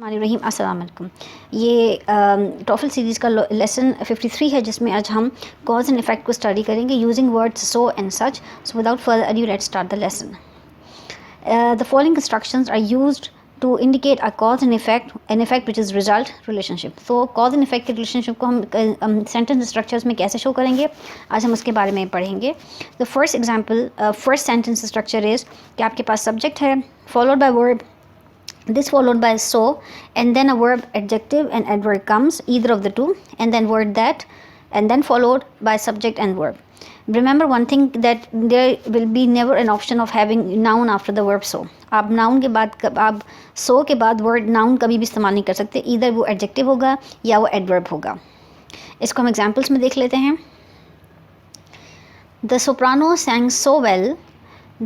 रहीम अस्सलाम वालेकुम। ये टॉफल सीरीज़ का लेसन 53 है, जिसमें आज हम कॉज एंड इफ़ेक्ट को स्टडी करेंगे using words so and such. So without further ado let's start the lesson. The following instructions are used to indicate a cause and effect which is result relationship. तो cause and effect के relationship को हम sentence structures में कैसे show करेंगे, आज हम उसके बारे में पढ़ेंगे। The first example, first sentence structure is कि आपके पास सब्जेक्ट है followed by verb, this followed by so, and then a verb, adjective and adverb comes, either of the two, and then word that, and then followed by subject and verb. Remember one thing, that there will be never an option of having noun after the verb so. आप noun के बाद, आप so के बाद word noun कभी भी इस्तेमाल नहीं कर सकते, either वो adjective होगा या वो adverb होगा। इसको हम examples में देख लेते हैं। The soprano sang so well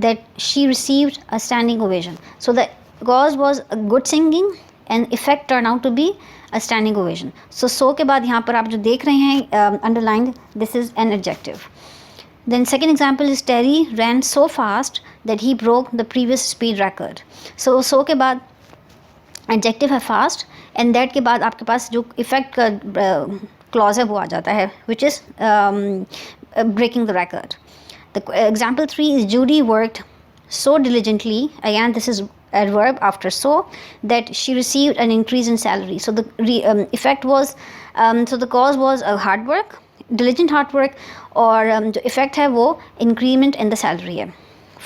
that she received a standing ovation. So the cause was a good singing and effect turned out to be a standing ovation. So के बाद यहाँ पर आप जो देख रहे हैं underlined, this is an adjective. Then second example is Terry ran so fast that he broke the previous speed record. So के बाद adjective है fast, and that के बाद आपके पास जो effect का clause है वो आ जाता है, which is breaking the record. The example 3 is Judy worked so diligently, again this is adverb after so, that she received an increase in salary. So the effect was, so the cause was hard work, diligent hard work, और जो effect है वो increment in the salary है.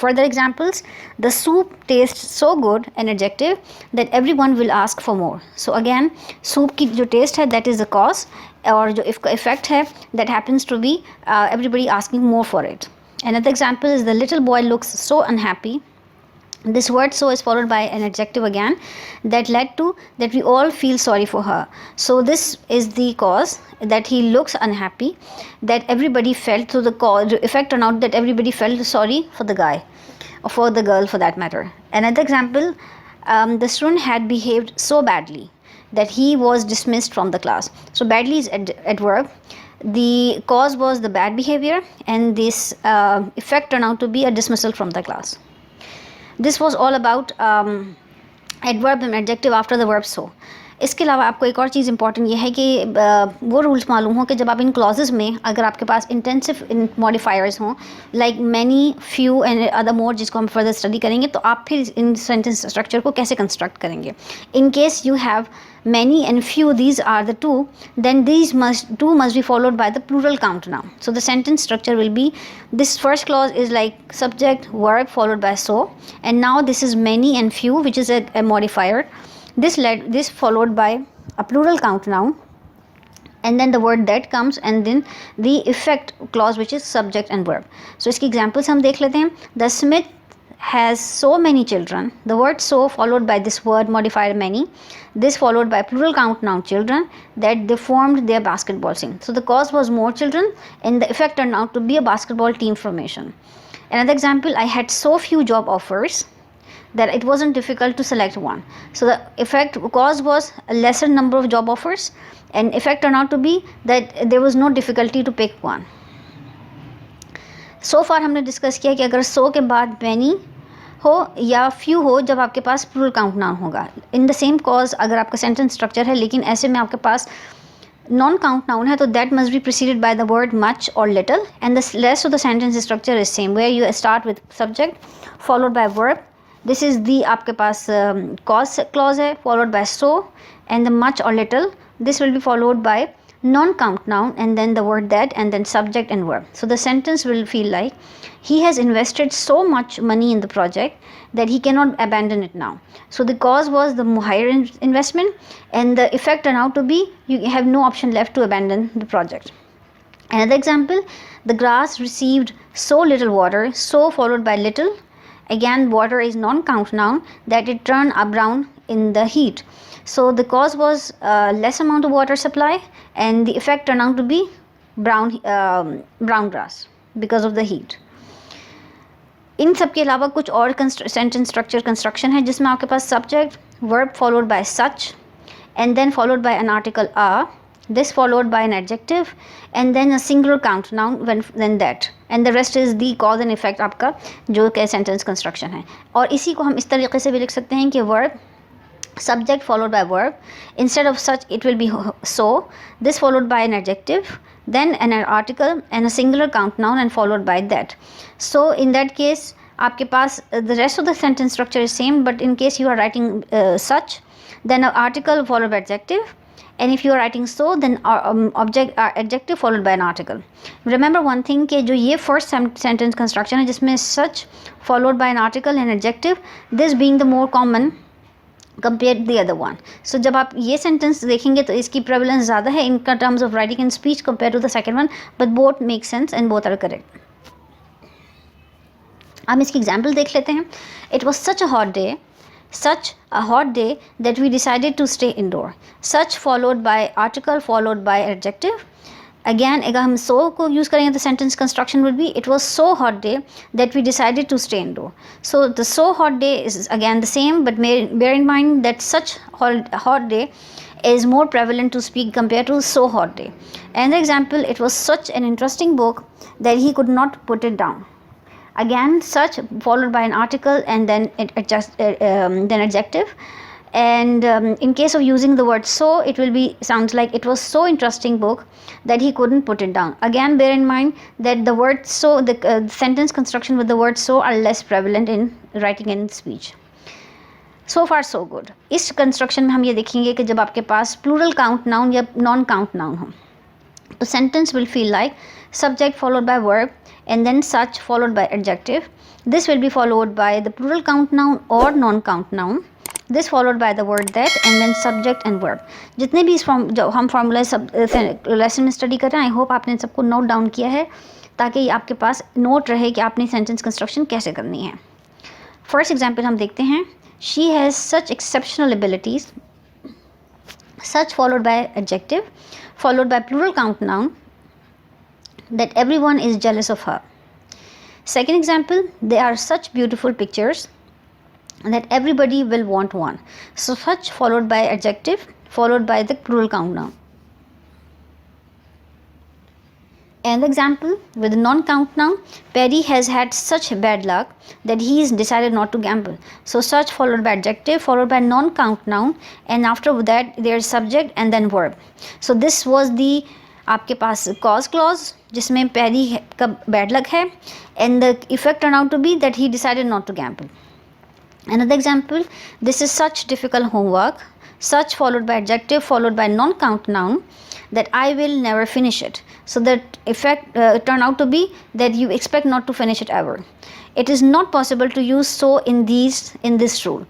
Further examples, the soup tastes so good, an adjective, that everyone will ask for more. So again, soup की जो taste है that is the cause, और जो effect है that happens to be everybody asking more for it. Another example is the little boy looks so unhappy. This word so is followed by an adjective again, that led to that we all feel sorry for her. So this is the cause, that he looks unhappy, that everybody felt, so the cause, the effect turned out that everybody felt sorry for the guy or for the girl for that matter. Another example, the student had behaved so badly that he was dismissed from the class. So badly is adverb. The cause was the bad behavior, and this effect turned out to be a dismissal from the class. This was all about adverb and adjective after the verb so. इसके अलावा आपको एक और चीज़ important ये है कि वो rules मालूम हो कि जब आप इन क्लॉजेस में अगर आपके पास इंटेंसिव मॉडिफायर्स हों, like many, few and other more, जिसको हम फर्दर स्टडी करेंगे, तो आप फिर इन सेंटेंस स्ट्रक्चर को कैसे कंस्ट्रक्ट करेंगे. In case you have many and few, these are the two, then these must be followed by the plural count now. So the sentence structure will be, this first clause is like subject verb followed by so, and now this is many and few, which is a modifier. This followed by a plural count noun, and then the word that comes, and then the effect clause, which is subject and verb. So इसकी examples हम देख लेते हैं. The Smith has so many children. The word so followed by this word modifier many. This followed by plural count noun children, that they formed their basketball team. So the cause was more children, and the effect turned out to be a basketball team formation. Another example, I had so few job offers that it wasn't difficult to select one. So the effect, cause was a lesser number of job offers, and effect turned out to be that there was no difficulty to pick one. So far हमने discuss किया कि अगर so के बाद many हो या few हो, जब आपके पास प्लूरल काउंट नाउन होगा. इन द सेम कॉज अगर आपका सेंटेंस स्ट्रक्चर है, लेकिन ऐसे में आपके पास नॉन काउंट नाउन है, तो that must be preceded by the word much or little, and the rest of the sentence structure is same, where you start with subject followed by verb. This is the आपके पास cause clause है, followed by so, and the much or little, this will be followed by non-count noun, and then the word that, and then subject and verb. So the sentence will feel like, he has invested so much money in the project that he cannot abandon it now. So the cause was the higher investment, and the effect turned out to be you have no option left to abandon the project. Another example, the grass received so little water, so followed by little. Again, water is non-count noun, that it turned brown in the heat. So the cause was less amount of water supply, and the effect turned out to be brown grass because of the heat. इन सब के अलावा कुछ और sentence structure construction है, जिसमें आपके पास subject verb followed by such, and then followed by an article ah, this followed by an adjective, and then a singular count noun then that, and the rest is the cause and effect आपका जो के sentence construction है. और इसी को हम इस तरीके से भी लिख सकते हैं कि verb subject followed by verb. Instead of such, it will be so. This followed by an adjective, then an article and a singular count noun, and followed by that. So in that case, आपके पास the rest of the sentence structure is same, but in case you are writing such, then an article followed by adjective, and if you are writing so, then adjective followed by an article. Remember one thing कि जो ये first sentence construction है जिसमें such followed by an article and adjective, this being the more common compare the other one. So जब आप ये sentence देखेंगे तो इसकी प्रेवलेंस ज़्यादा है in terms of writing and speech compare to the second one, but both make sense and both are correct. हम इसकी एग्जाम्पल देख लेते हैं. It was such a hot day that we decided to stay indoor. Such followed by article followed by adjective. Again, अगर हम so को use करेंगे तो sentence construction would be it was so hot day that we decided to stay indoor. So the so hot day is again the same, but bear in mind that such hot day is more prevalent to speak compared to so hot day. Another example, it was such an interesting book that he could not put it down. Again, such followed by an article and then then adjective. And in case of using the word so, it will be sounds like it was so interesting book that he couldn't put it down. Again, bear in mind that the word so, the sentence construction with the word so are less prevalent in writing and speech. So far so good. इस construction में हम ये देखेंगे कि जब आपके पास plural count noun या non count noun हो तो sentence will feel like subject followed by verb and then such followed by adjective. This will be followed by the plural count noun or non count noun. This followed by the word that and then subject and verb. जितने भी इस जो हम formula सब lesson में study कर रहे हैं, आई होप आपने सबको नोट डाउन किया है ताकि आपके पास नोट रहे कि आपने सेंटेंस कंस्ट्रक्शन कैसे करनी है. फर्स्ट एग्जांपल हम देखते हैं. She has such exceptional abilities. Such followed by adjective followed by plural count noun that everyone is jealous of her. Second example, they are such beautiful pictures that everybody will want one. So such followed by adjective followed by the plural count noun. And the example with the non-count noun, Perry has had such bad luck that he has decided not to gamble. So such followed by adjective followed by non-count noun and after that there is subject and then verb. So this was the आपके पास cause clause जिसमें पैरी का bad luck है and the effect turned out to be that he decided not to gamble. Another example, this is such difficult homework. Such followed by adjective followed by non-count noun that I will never finish it. So that effect turned out to be that you expect not to finish it ever. It is not possible to use so in this rule.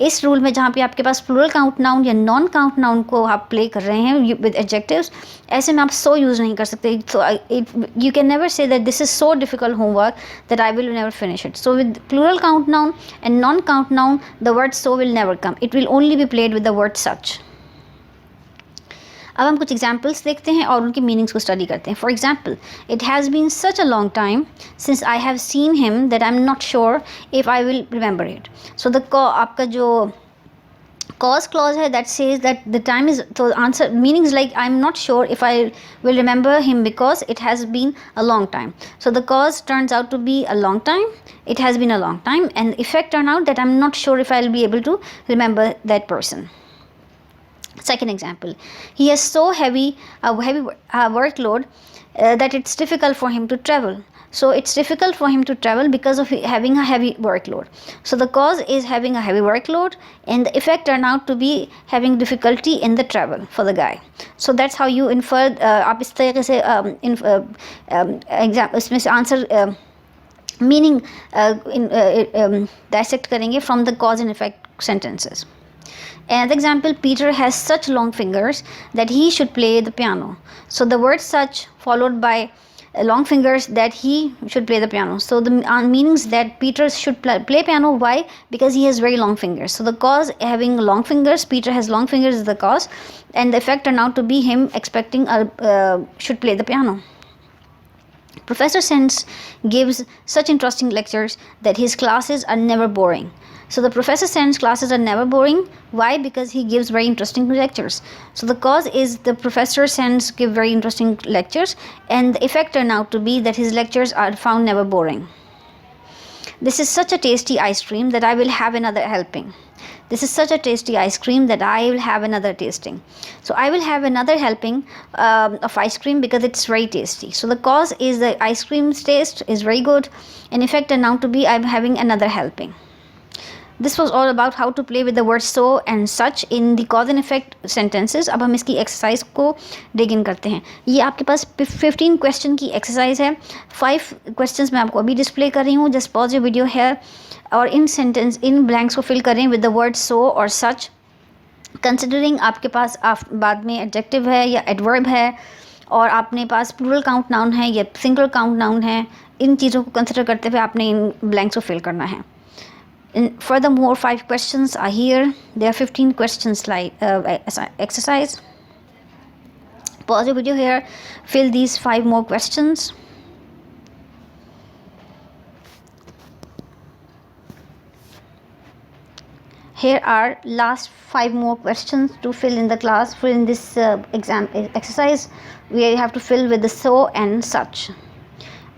इस rule में जहाँ पे आपके पास plural count noun या non count noun को आप play कर रहे हैं विद एडजेक्टिव्स, ऐसे में आप सो यूज़ नहीं कर सकते. So you can never say that this is so difficult homework that I will never finish it. So with plural count noun and non count noun the word so will never come. It will only be played with the word such. अब हम कुछ examples देखते हैं और उनकी meanings को study करते हैं. For example, it has been such a long time since I have seen him that I am not sure if I will remember it. So the आपका जो cause clause है that says that the time is, so answer meanings like I'm not sure if I will remember him because it has been a long time. So the cause turns out to be a long time, it has been a long time, and effect turn out that I'm not sure if I'll be able to remember that person. Second example, he has so heavy workload that it's difficult for him to travel. So it's difficult for him to travel because of having a heavy workload. So the cause is having a heavy workload and the effect turned out to be having difficulty in the travel for the guy. So that's how you infer. आप इस तरीके से इसमें से answer meaning dissect करेंगे from the cause and effect sentences. Another example, Peter has such long fingers that he should play the piano. So the word such followed by long fingers that he should play the piano. So the meanings that Peter should play piano. Why? Because he has very long fingers. So the cause having long fingers, Peter has long fingers is the cause, and the effect turned out to be him expecting should play the piano. Professor Sens gives such interesting lectures that his classes are never boring. So the Professor Sens classes are never boring. Why? Because he gives very interesting lectures. So the cause is the Professor Sens give very interesting lectures and the effect turned out to be that his lectures are found never boring. This is such a tasty ice cream that I will have another helping. this is such a tasty ice cream that I will have another tasting. So I will have another helping of ice cream because it's very tasty. So the cause is the ice cream's taste is very good, and effect turned out to be I'm having another helping. This was all about how to play with the word so and such in the cause and effect sentences. अब हम इसकी exercise को डिग इन करते हैं. ये आपके पास 15 question की exercise है. 5 क्वेश्चंस मैं आपको अभी डिस्प्ले कर रही हूँ. Just pause your video hair और इन ब्लैंक्स को फिल करें with the word so or such. Considering आपके पास बाद में एडजेक्टिव है या एडवर्ब है और आपने पास प्लूरल काउंट नाउन है या सिंगल काउंट नाउन है, इन चीज़ों को कंसिडर करते हुए आपने इन ब्लैंक्स को फिल करना है. And furthermore, 5 questions are here. There are 15 questions like exercise. Pause your video here. Fill these 5 more questions. Here are last 5 more questions to fill in the class. Fill in this exam exercise. We have to fill with the so and such.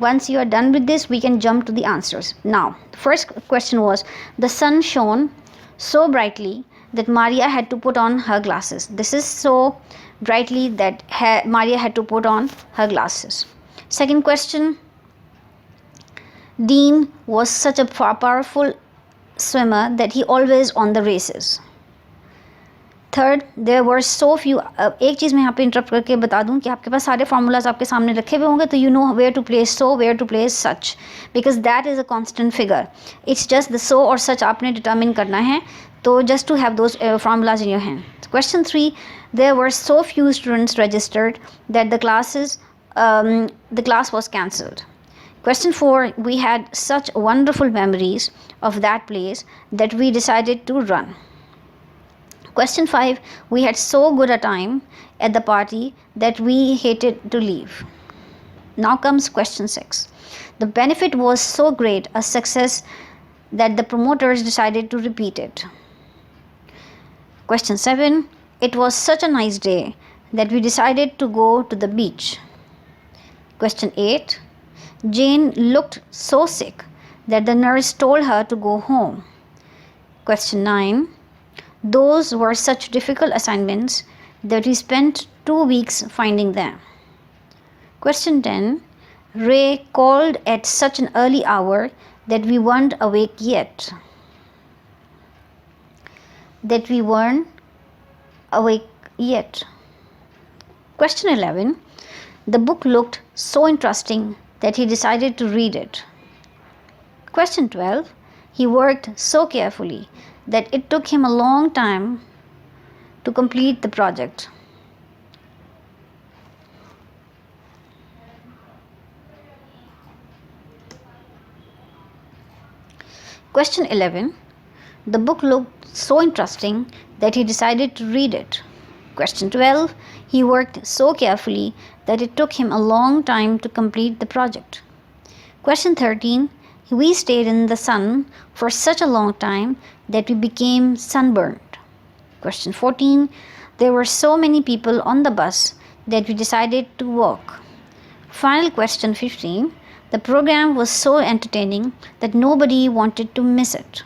Once you are done with this, we can jump to the answers. Now, the first question was, the sun shone so brightly that Maria had to put on her glasses. This is so brightly that Maria had to put on her glasses. Second question, Dean was such a powerful swimmer that he always won the races. Third, there were so few. एक चीज़ मैं यहाँ पे interrupt करके बता दूँ कि आपके पास सारे फार्मूलाज आपके सामने रखे हुए होंगे, तो you know where to place so, where to place such, because that is a constant figure. It's just the so or such आपने डिटर्मिन करना है, तो just to have those formulas in your hand. Question 3, there were so few students registered that the class was cancelled. Question 4, we had such wonderful memories of that place that we decided to run. Question 5, we had so good a time at the party that we hated to leave. Now comes question 6. The benefit was so great a success that the promoters decided to repeat it. Question 7, it was such a nice day that we decided to go to the beach. Question 8, Jane looked so sick that the nurse told her to go home. Question 9, those were such difficult assignments that we spent 2 weeks finding them. Question 10, Ray called at such an early hour that we weren't awake yet. Question 11, the book looked so interesting that he decided to read it. Question 12, he worked so carefully that it took him a long time to complete the project. Question 11, the book looked so interesting that he decided to read it. Question 12, he worked so carefully that it took him a long time to complete the project. Question 13, we stayed in the sun for such a long time that we became sunburned. Question 14, there were so many people on the bus that we decided to walk. Final question 15, the program was so entertaining that nobody wanted to miss it.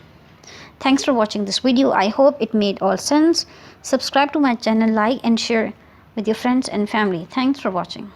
Thanks for watching this video. I hope it made all sense. Subscribe to my channel, like and share with your friends and family. Thanks for watching.